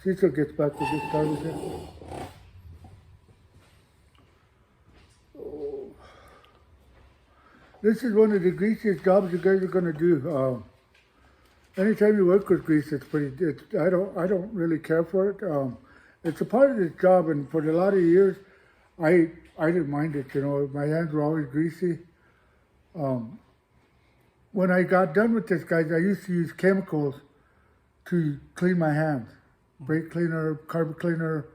Cecil gets back to get started here. Oh. This is one of the greasiest jobs you guys are going to do. Anytime you work with grease, I don't really care for it. It's a part of this job, and for a lot of years, I didn't mind it. You know, my hands were always greasy. When I got done with this, guys, I used to use chemicals to clean my hands. Brake cleaner, carpet cleaner,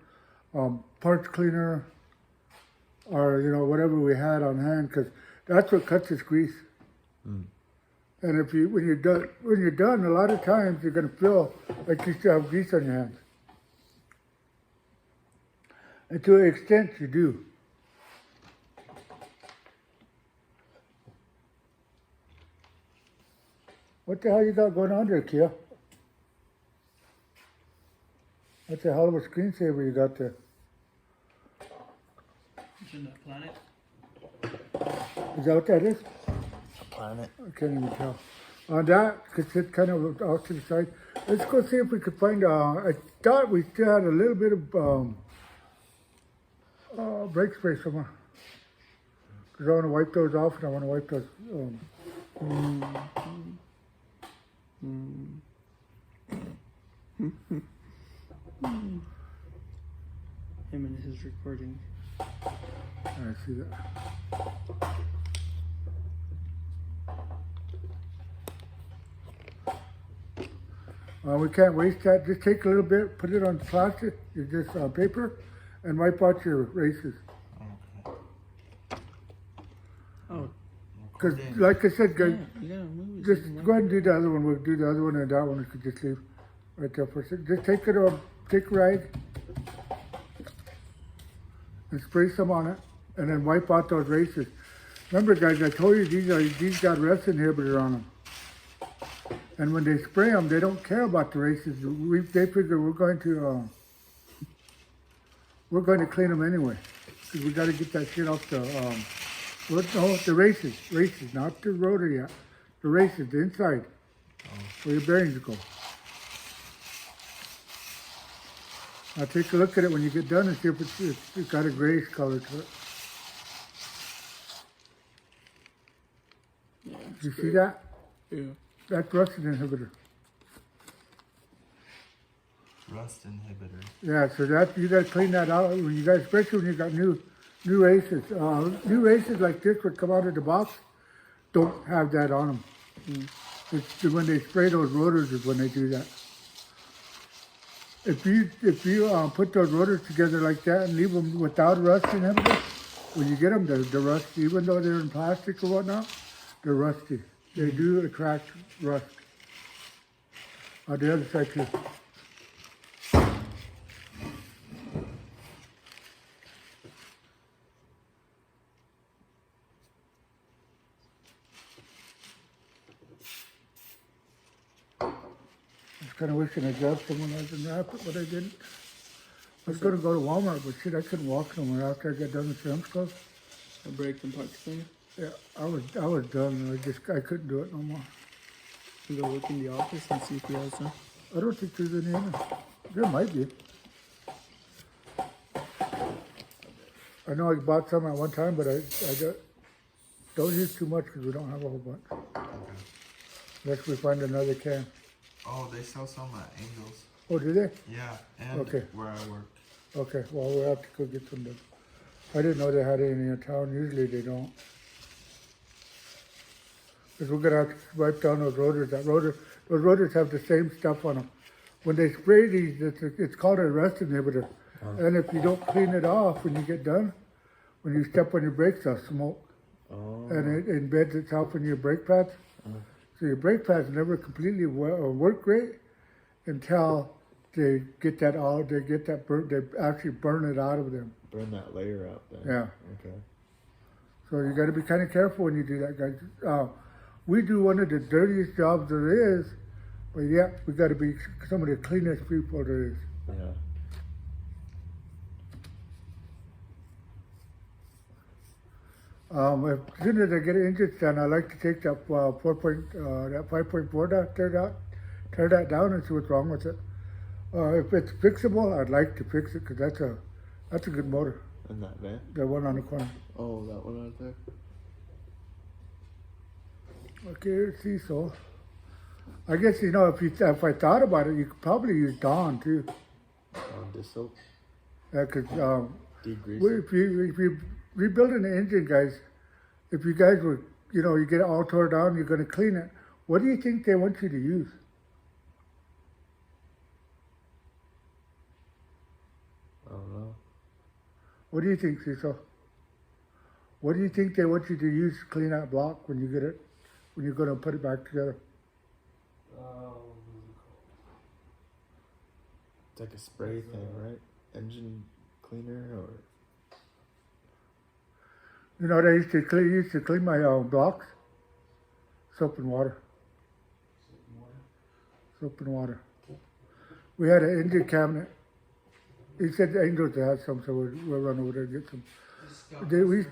parts cleaner, or, you know, whatever we had on hand, because that's what cuts this grease. Mm. And when you're done, a lot of times you're going to feel like you still have grease on your hands. And to an extent, you do. What the hell you got going on there, Kia? That's a hell of a screensaver you got there. It's in the planet. Is that what that is? A planet. I can't even tell. On that, because it's kind of off to the side. Let's go see if we could find, I thought we still had a little bit of brake spray somewhere. Because I want to wipe those off and I want to wipe those. Him and his recording. I see that. We can't waste that. Just take a little bit, put it on plastic, just paper, and wipe out your erases. Okay. Oh. Because, like I said, guys, Yeah, just go ahead and do the other one. We'll do the other one, and that one we could just leave right there for a second. Just take it on, take a rag, and spray some on it, and then wipe out those erases. Remember, guys, I told you these got rust inhibitor on them. And when they spray them, they don't care about the races. They figure we're going to clean them anyway, because we got to get that shit off the the races, not the rotor yet. The races, the inside, where your bearings go. Now take a look at it when you get done and see if it's got a grayish color to it. Yeah, You see that? Yeah. That's rust inhibitor. Rust inhibitor. Yeah, so that you gotta clean that out when you guys, especially when you got new races. New races like this would come out of the box, don't have that on them. It's when they spray those rotors is when they do that. If you put those rotors together like that and leave them without rust inhibitor, when you get them, they're rusty. Even though they're in plastic or whatnot, they're rusty. They do attract rust. On the other side too. I was kind of wishing I grabbed someone else and wrap it, but I didn't. I was going to go to Walmart, but shit, I couldn't walk somewhere after I got done with Sam's Club. A break and parts cleaner. Yeah, I was done. I couldn't do it no more. You go look in the office and see if he has some. I don't think there's any in there. There might be. I know I bought some at one time, but I don't use too much because we don't have a whole bunch. Okay. Unless we find another can. Oh, they sell some at Angels. Oh, do they? Yeah, and Okay. where I work. Okay, well, we'll have to go get some done. I didn't know they had any in town. Usually they don't. Because we're going to have to wipe down those rotors. Those rotors have the same stuff on them. When they spray these, it's called a rust inhibitor. Oh. And if you don't clean it off when you get done, when you step on your brakes, they'll smoke. Oh. And it embeds itself in your brake pads. Oh. So your brake pads never completely work great until they get that out. They actually burn it out of them. Burn that layer out then. Yeah. Okay. So you got to be kind of careful when you do that, guys. We do one of the dirtiest jobs there is, but yeah, we got to be some of the cleanest people there is. Yeah. As soon as I get an engine done, I like to take that 5.4 tear that down and see what's wrong with it. If it's fixable, I'd like to fix it because that's a good motor. And that van? The one on the corner. Oh, that one out there? Okay, let's see. So, I guess if I thought about it, you could probably use Dawn too. This soap? Because Degrease? if you rebuilding the engine, guys, if you guys were you get it all tore down, you're gonna clean it. What do you think they want you to use? I don't know. What do you think, Cecil? What do you think they want you to use to clean that block when you're gonna put it back together? It's like a spray thing, right? Engine cleaner or? You know what I used to clean my blocks? Soap and water. Soap and water. We had an engine cabinet. He said the Angels had some, so we'll run over there and get some. Did we?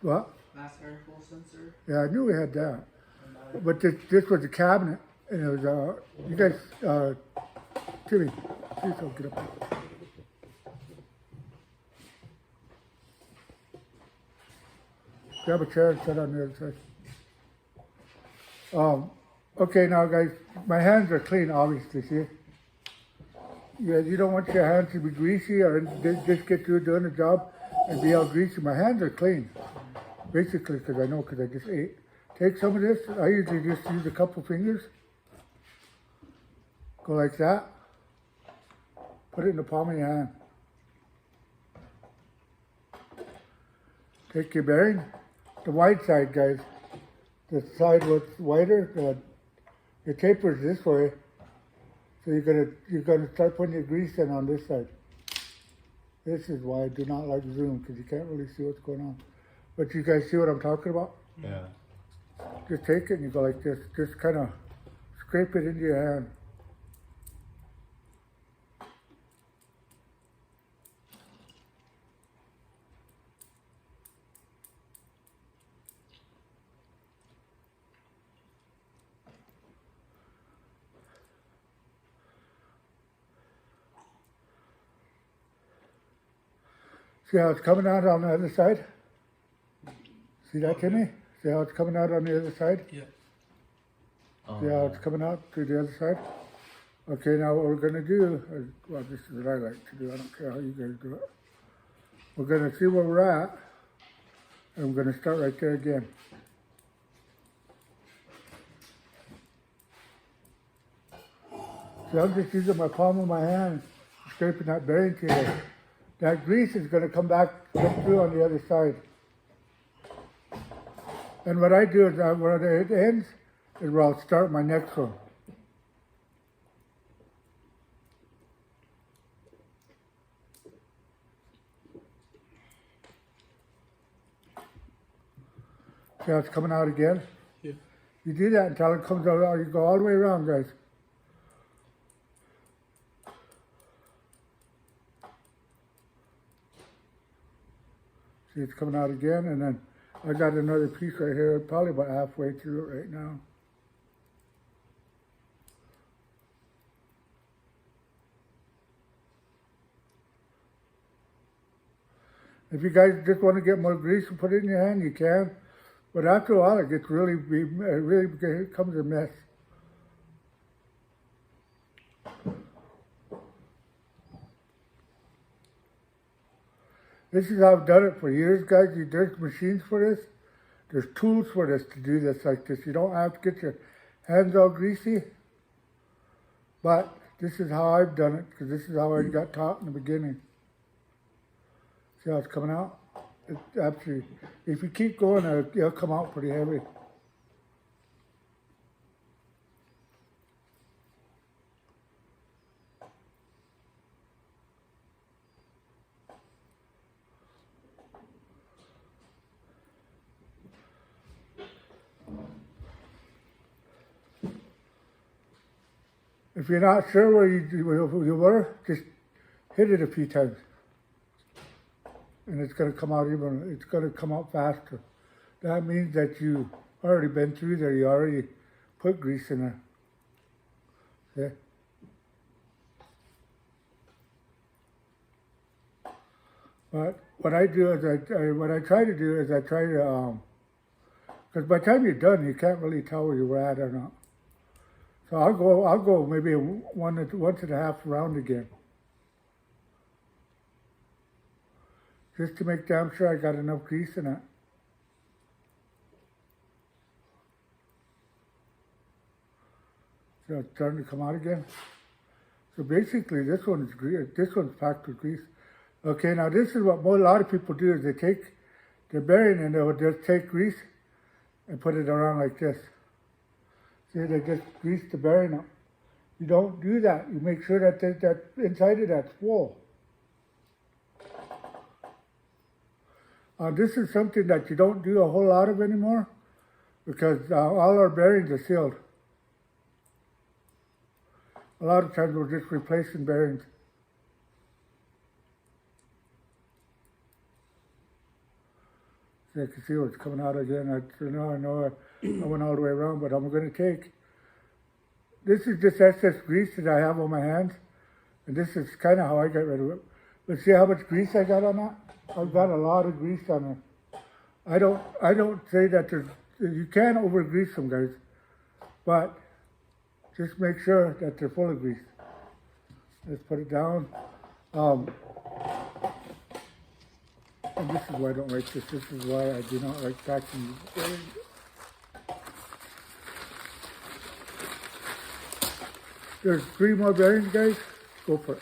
What? Mass airflow sensor. Yeah, I knew we had that. But this was a cabinet, and it was, you guys, Timmy, please don't get up. Grab a chair and sit on the other side. Okay, now guys, my hands are clean, obviously, see? Yeah, you don't want your hands to be greasy or just get through doing the job and be all greasy. My hands are clean, basically, because I just ate. Take some of this. I usually just use a couple fingers. Go like that. Put it in the palm of your hand. Take your bearing. The wide side, guys. The side what's wider, the taper is this way. So you're gonna start putting your grease in on this side. This is why I do not like zoom, because you can't really see what's going on. But you guys see what I'm talking about? Yeah. Just take it and you go like this. Just kind of scrape it into your hand. See how it's coming out on the other side? See that, Timmy? See how it's coming out on the other side? Yeah. See how it's coming out to the other side? Okay, now what we're going to do, well, this is what I like to do. I don't care how you guys do it. We're going to see where we're at, and we're going to start right there again. So I'm just using my palm of my hand, scraping that bearing together. That grease is going to come through on the other side. And what I do is where it ends is where I'll start my next one. See how it's coming out again? Yeah. You do that until it comes out. You go all the way around, guys. See, it's coming out again, and then I got another piece right here, probably about halfway through it right now. If you guys just want to get more grease and put it in your hand, you can. But after a while, it gets really becomes a mess. This is how I've done it for years, guys. There's machines for this. There's tools for this to do this like this. You don't have to get your hands all greasy. But this is how I've done it, because this is how I got taught in the beginning. See how it's coming out? It's absolutely, if you keep going, it'll come out pretty heavy. If you're not sure where you were, just hit it a few times. And it's going to come out it's going to come out faster. That means that you've already been through there. You already put grease in there. See? But what I do is what I try to do is I try to, because by the time you're done, you can't really tell where you were at or not. So I'll go maybe once and a half round again. Just to make damn sure I got enough grease in it. So it's starting to come out again. So basically this one's packed with grease. Okay, now this is what a lot of people do is they take their bearing and they'll just take grease and put it around like this. See, they just grease the bearing up. You don't do that. You make sure that that inside of that's full. This is something that you don't do a whole lot of anymore because all our bearings are sealed. A lot of times we're just replacing bearings. So you can see what's coming out again. I know I went all the way around, but I'm going to take, this is just excess grease that I have on my hands, and this is kind of how I get rid of it. But see how much grease I got on that? I've got a lot of grease on it. I don't say that you can over grease them, guys, but just make sure that they're full of grease. Let's put it down. And this is why I don't like this. This is why I do not like packing bearings. There's 3 more bearings, guys. Go for it.